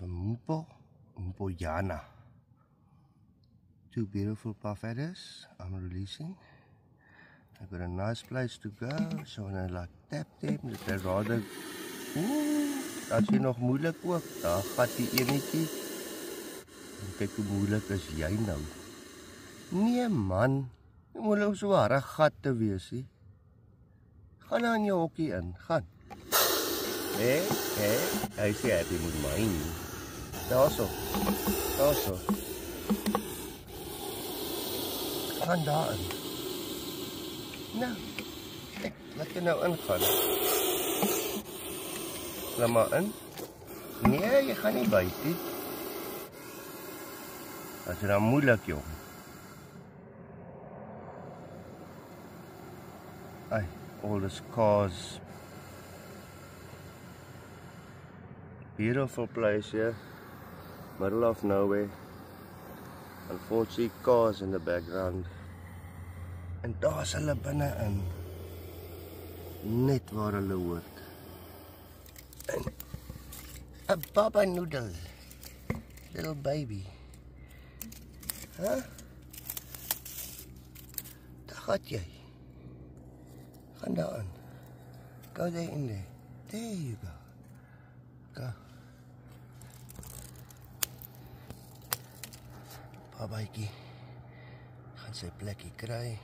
Mpo Jana. Two beautiful parfaiters I'm releasing. I've got a nice place to go, so when I like tap them, they're rather... as jy nog moeilik ook, daar gaat die enetjie. En kyk hoe moeilik is jy nou. Nee man, jy moet nou so harde gat te wees, he. Gaan nou in jou hokkie in, gaan. Hy sê happy met my. Daarso. Gaan daarin. Nou, laat jy nou ingaan. Laat maar in. Nee, jy gaan nie byt nie. Dat is dan moeilik, jong. All these cars. Beautiful place here. Middle of nowhere. Unfortunately, cars in the background. En daar is hulle binne in. Net waar hulle hoort. En 'n baba noodle. Little baby. Huh? Daar gaat jy. Gaan daar aan. Go there in there. There you go. Go. Babaitjie. Gaan sy plekkie kry.